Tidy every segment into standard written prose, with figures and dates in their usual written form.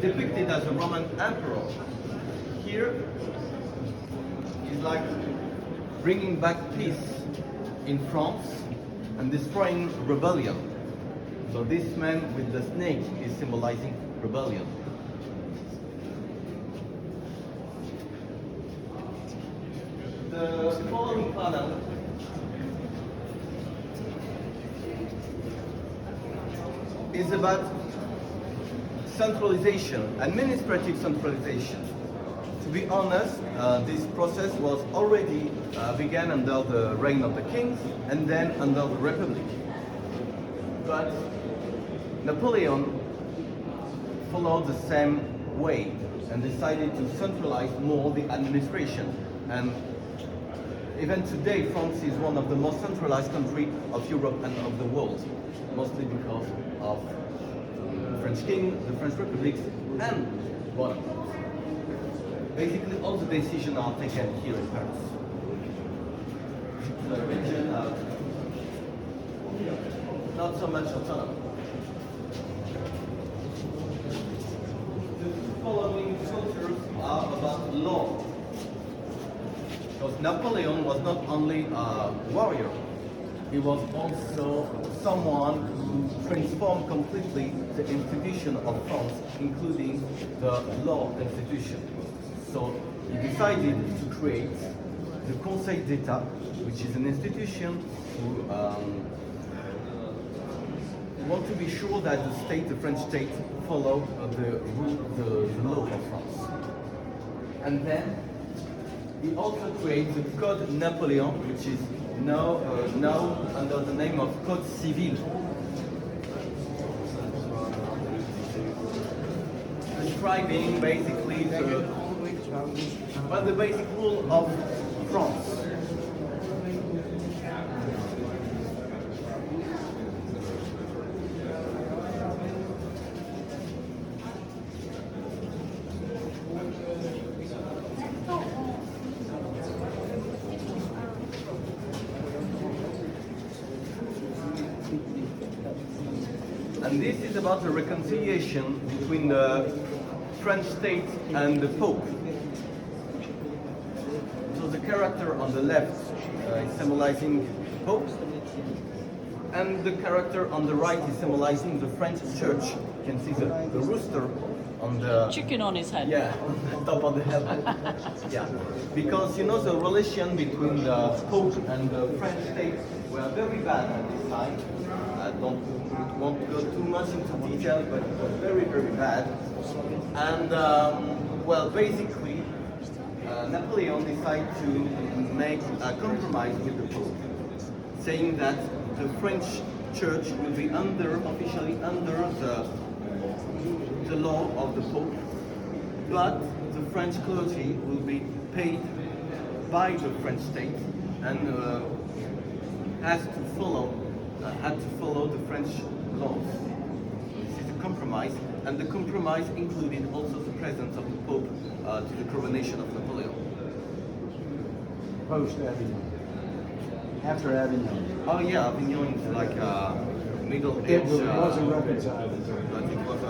depicted as a Roman emperor. Here is like bringing back peace in France and destroying rebellion. So this man with the snake is symbolizing rebellion. The following panel is about centralization, administrative centralization. To be honest, this process was already began under the reign of the kings and then under the Republic. But Napoleon followed the same way and decided to centralize more the administration. And even today, France is one of the most centralized countries of Europe and of the world, mostly because of the French king, the French Republic, and Bonaparte. Basically, all the decisions are taken here in Paris. The region not so much autonomy. The following sculptures are about law. Because Napoleon was not only a warrior, he was also someone who transformed completely the institution of France, including the law institution. So he decided to create the Conseil d'État, which is an institution who want to be sure that the state, the French state, follow the law of France. And then he also created the Code Napoleon, which is now under the name of Code Civil. Describing basically the basic rule of France. And this is about the reconciliation between the French state and the Pope. So the character on the left is symbolizing Pope, and the character on the right is symbolizing the French Church. You can see the rooster on the chicken on his head. Yeah, on top of the head. Yeah, because you know the relation between the Pope and the French state were very bad at this time. I won't go too much into detail, but it was very, very bad. And well, basically, Napoleon decided to make a compromise with the Pope, saying that the French Church will be officially under the law of the Pope, but the French clergy will be paid by the French state and had to follow the French laws. This is a compromise, and the compromise included also the presence of the Pope to the coronation of Napoleon. Post Avignon. After Avignon. Oh yeah, Avignon is like a middle age. It wasn't reconciled. I think it was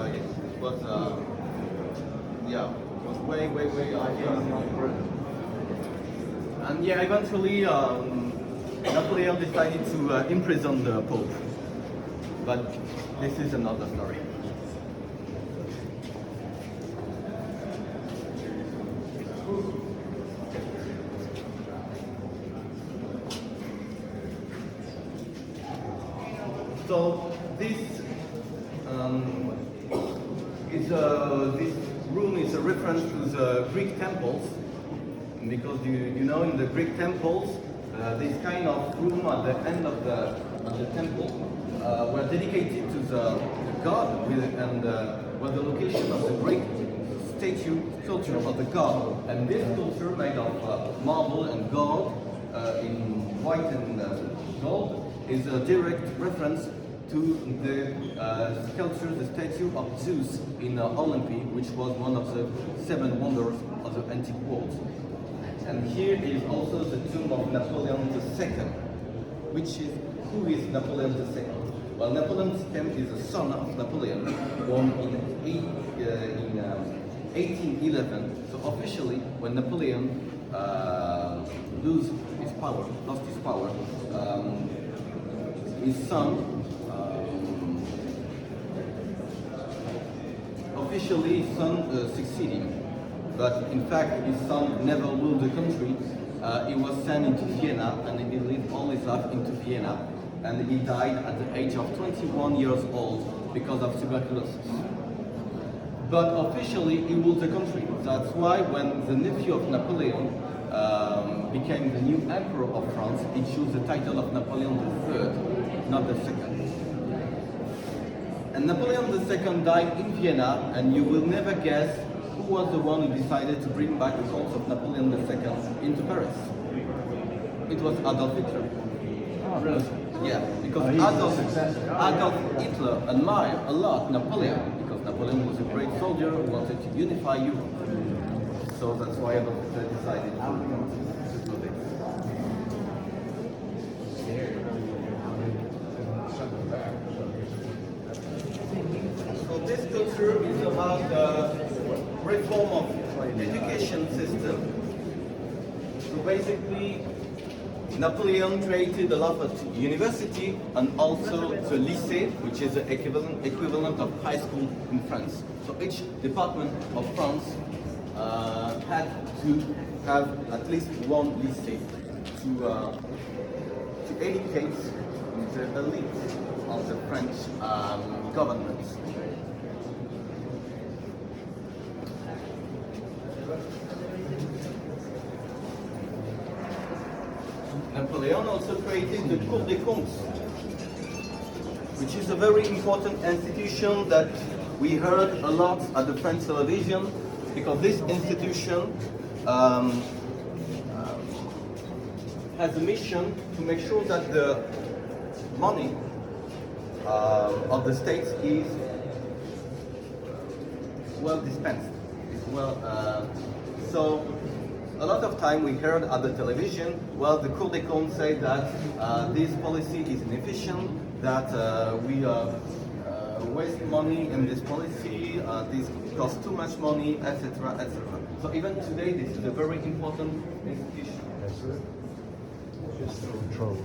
way and yeah, eventually Napoleon decided to imprison the Pope, but this is another story. So this this room is a reference to the Greek temples, because you know in the Greek temples this kind of room at the end of the temple were dedicated to the god, and were the location of the great sculpture of the god. And this sculpture made of marble and gold, in white and gold, is a direct reference to the sculpture, the statue of Zeus in Olympia, which was one of the 7 wonders of the antique world. And here is also the tomb of Napoleon II, who is Napoleon II? Well, Napoleon II is the son of Napoleon, born in 1811. So officially, when Napoleon lost his power, his son officially his son succeeded him. But in fact, his son never ruled the country. He was sent into Vienna, and he lived all his life into Vienna. And he died at the age of 21 years old because of tuberculosis. But officially, he ruled the country. That's why when the nephew of Napoleon became the new emperor of France, he chose the title of Napoleon III, not the second. And Napoleon II died in Vienna, and you will never guess who was the one who decided to bring back the cult of Napoleon II into Paris. It was Adolf Hitler. Oh, really? Yeah, because he's the Adolf Hitler admired a lot Napoleon, because Napoleon was a great soldier who wanted to unify Europe. So that's why Adolf Hitler decided to do this. So this culture is about the reform of education system. So basically, Napoleon created a lot of university and also the lycée, which is the equivalent of high school in France. So each department of France had to have at least one lycée to educate the elite of the French government. Napoleon also created the Cour des Comptes, which is a very important institution that we heard a lot at the French television, because this institution has a mission to make sure that the money of the state is well dispensed. So a lot of time we heard at the television, well, the Cour des Comptes say that this policy is inefficient, that we waste money in this policy, this costs too much money, etc., etc. So even today, this is a very important institution. That's it. Just to control.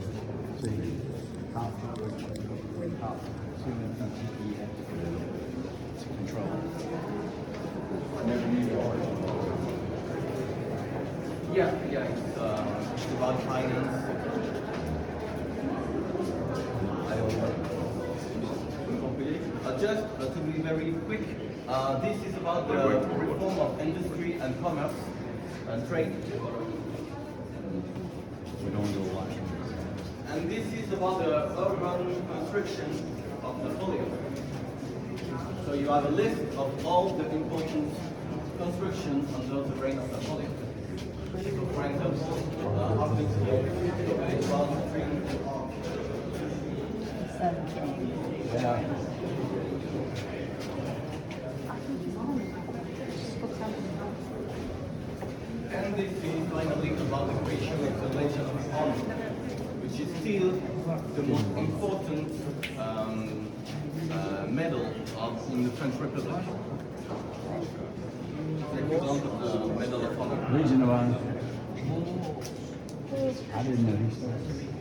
See how to control. Never knew Yeah, it's about finance. Just to be very quick, this is about the reform of industry and commerce and trade. We don't go watch. And this is about the urban construction of Napoleon. So you have a list of all the important constructions under the reign of Napoleon. So for example, obviously, Yeah. and this is finally about the creation of the Legion of Honor, which is still the most important medal in the French Republic. The equivalent of the Medal of Honor. Legion of Honor. I didn't know he started.